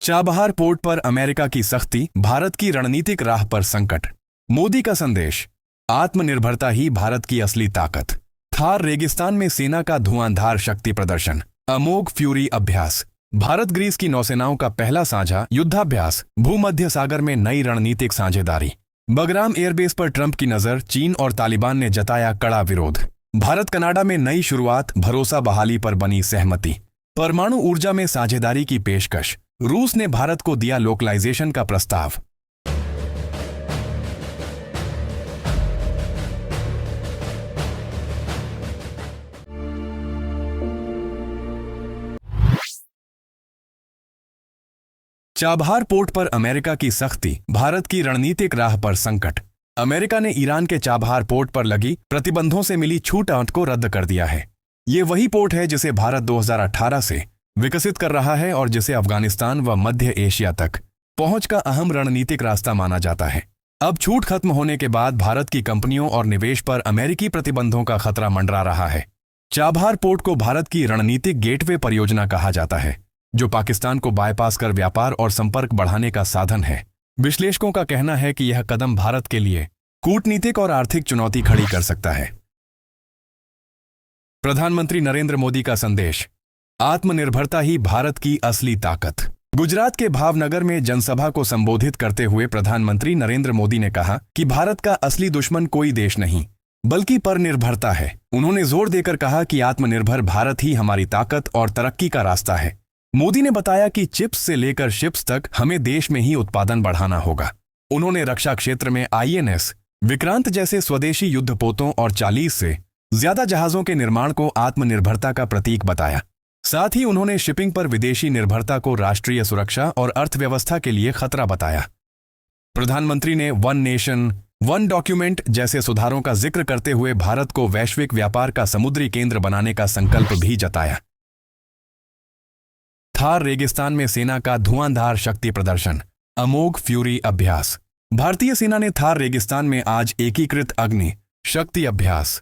Chabahar port पर America की सख्ती, भारत की रणनीतिक राह पर संकट। मोदी का संदेश, आत्मनिर्भरता ही भारत की असली ताकत। थार रेगिस्तान में सेना का धुआंधार शक्ति प्रदर्शन, अमोघ फ्यूरी अभ्यास। भारत ग्रीस की नौसेनाओं का पहला साझा युद्धाभ्यास, भूमध्य सागर में नई रणनीतिक साझेदारी। बगराम एयरबेस पर ट्रंप की नजर, चीन और तालिबान ने जताया कड़ा विरोध। भारत कनाडा में नई शुरुआत, भरोसा बहाली पर बनी सहमति। परमाणु ऊर्जा में साझेदारी की पेशकश, रूस ने भारत को दिया लोकलाइजेशन का प्रस्ताव। चाबहार पोर्ट पर अमेरिका की सख्ती, भारत की रणनीतिक राह पर संकट। अमेरिका ने ईरान के चाबहार पोर्ट पर लगी प्रतिबंधों से मिली छूट को रद्द कर दिया है। ये वही पोर्ट है जिसे भारत 2018 से विकसित कर रहा है और जिसे अफगानिस्तान व मध्य एशिया तक पहुंच का अहम रणनीतिक रास्ता माना जाता है। अब छूट खत्म होने के बाद भारत की कंपनियों और निवेश पर अमेरिकी प्रतिबंधों का खतरा मंडरा रहा है। चाबहार पोर्ट को भारत की रणनीतिक गेटवे परियोजना कहा जाता है, जो पाकिस्तान को बायपास कर व्यापार और संपर्क बढ़ाने का साधन है। विश्लेषकों का कहना है कि यह कदम भारत के लिए कूटनीतिक और आर्थिक चुनौती खड़ी कर सकता है। प्रधानमंत्री नरेंद्र मोदी का संदेश, आत्मनिर्भरता ही भारत की असली ताकत। गुजरात के भावनगर में जनसभा को संबोधित करते हुए प्रधानमंत्री नरेंद्र मोदी ने कहा कि भारत का असली दुश्मन कोई देश नहीं, बल्कि परनिर्भरता है। उन्होंने जोर देकर कहा कि आत्मनिर्भर भारत ही हमारी ताकत और तरक्की का रास्ता है। मोदी ने बताया कि चिप्स से लेकर शिप्स तक हमें देश में ही उत्पादन बढ़ाना होगा। उन्होंने रक्षा क्षेत्र में INS विक्रांत जैसे स्वदेशी युद्धपोतों और 40 से ज्यादा जहाजों के निर्माण को आत्मनिर्भरता का प्रतीक बताया। साथ ही उन्होंने शिपिंग पर विदेशी निर्भरता को राष्ट्रीय सुरक्षा और अर्थव्यवस्था के लिए खतरा बताया। प्रधानमंत्री ने वन नेशन वन डॉक्यूमेंट जैसे सुधारों का जिक्र करते हुए भारत को वैश्विक व्यापार का समुद्री केंद्र बनाने का संकल्प भी जताया। थार रेगिस्तान में सेना का धुआंधार शक्ति प्रदर्शन, अमोघ फ्यूरी अभ्यास। भारतीय सेना ने थार रेगिस्तान में आज एकीकृत अग्नि शक्ति अभ्यास,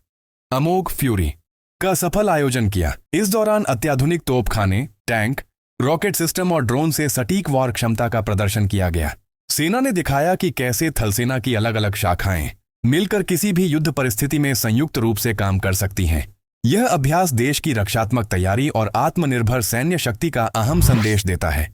अमोघ फ्यूरी का सफल आयोजन किया। इस दौरान अत्याधुनिक तोपखाने, टैंक, रॉकेट सिस्टम और ड्रोन से सटीक वार क्षमता का प्रदर्शन किया गया। सेना ने दिखाया कि कैसे थलसेना की अलग अलग शाखाएं मिलकर किसी भी युद्ध परिस्थिति में संयुक्त रूप से काम कर सकती हैं। यह अभ्यास देश की रक्षात्मक तैयारी और आत्मनिर्भर सैन्य शक्ति का अहम संदेश देता है।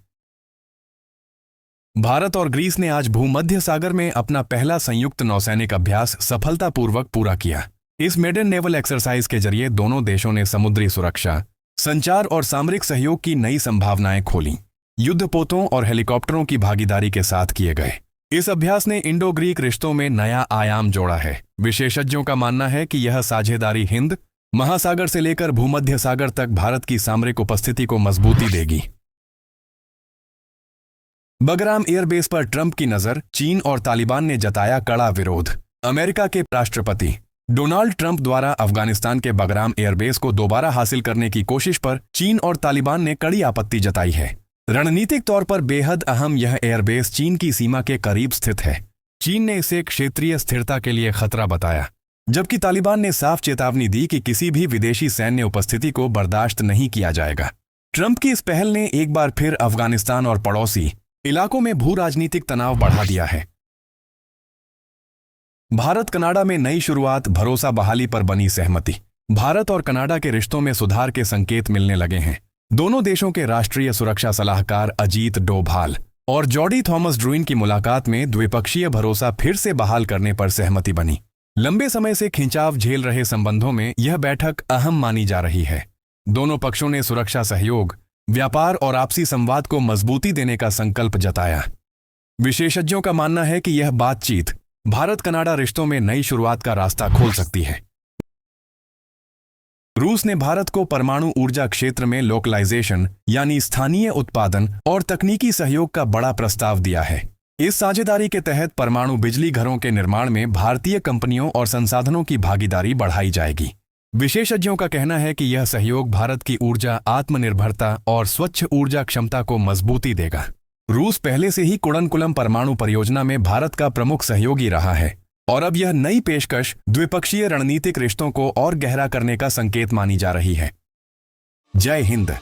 भारत और ग्रीस ने आज भूमध्य सागर में अपना पहला संयुक्त नौसैनिक अभ्यास सफलतापूर्वक पूरा किया। इस मेडन नेवल एक्सरसाइज के जरिए दोनों देशों ने समुद्री सुरक्षा, संचार और सामरिक सहयोग की नई संभावनाएं खोली। युद्धपोतों और हेलीकॉप्टरों की भागीदारी के साथ किए गए इस अभ्यास ने इंडो ग्रीक रिश्तों में नया आयाम जोड़ा है। विशेषज्ञों का मानना है कि यह साझेदारी हिंद महासागर से लेकर भूमध्य सागर तक भारत की सामरिक उपस्थिति को मजबूती देगी। बगराम एयरबेस पर ट्रंप की नजर, चीन और तालिबान ने जताया कड़ा विरोध। अमेरिका के राष्ट्रपति डोनाल्ड ट्रंप द्वारा अफगानिस्तान के बगराम एयरबेस को दोबारा हासिल करने की कोशिश पर चीन और तालिबान ने कड़ी आपत्ति जताई है। रणनीतिक तौर पर बेहद अहम यह एयरबेस चीन की सीमा के करीब स्थित है। चीन ने इसे क्षेत्रीय स्थिरता के लिए खतरा बताया, जबकि तालिबान ने साफ चेतावनी दी कि किसी भी विदेशी सैन्य उपस्थिति को बर्दाश्त नहीं किया जाएगा। ट्रंप की इस पहल ने एक बार फिर अफगानिस्तान और पड़ोसी इलाकों में भू राजनीतिक तनाव बढ़ा दिया है। भारत कनाडा में नई शुरुआत, भरोसा बहाली पर बनी सहमति। भारत और कनाडा के रिश्तों में सुधार के संकेत मिलने लगे हैं। दोनों देशों के राष्ट्रीय सुरक्षा सलाहकार अजीत डोभाल और जॉडी थॉमस ड्रूइन की मुलाकात में द्विपक्षीय भरोसा फिर से बहाल करने पर सहमति बनी। लंबे समय से खिंचाव झेल रहे संबंधों में यह बैठक अहम मानी जा रही है। दोनों पक्षों ने सुरक्षा सहयोग, व्यापार और आपसी संवाद को मजबूती देने का संकल्प जताया। विशेषज्ञों का मानना है कि यह बातचीत भारत कनाडा रिश्तों में नई शुरुआत का रास्ता खोल सकती है। रूस ने भारत को परमाणु ऊर्जा क्षेत्र में लोकलाइजेशन यानी स्थानीय उत्पादन और तकनीकी सहयोग का बड़ा प्रस्ताव दिया है। इस साझेदारी के तहत परमाणु बिजली घरों के निर्माण में भारतीय कंपनियों और संसाधनों की भागीदारी बढ़ाई जाएगी। विशेषज्ञों का कहना है कि यह सहयोग भारत की ऊर्जा आत्मनिर्भरता और स्वच्छ ऊर्जा क्षमता को मजबूती देगा। रूस पहले से ही कुडनकुलम परमाणु परियोजना में भारत का प्रमुख सहयोगी रहा है और अब यह नई पेशकश द्विपक्षीय रणनीतिक रिश्तों को और गहरा करने का संकेत मानी जा रही है। जय हिंद।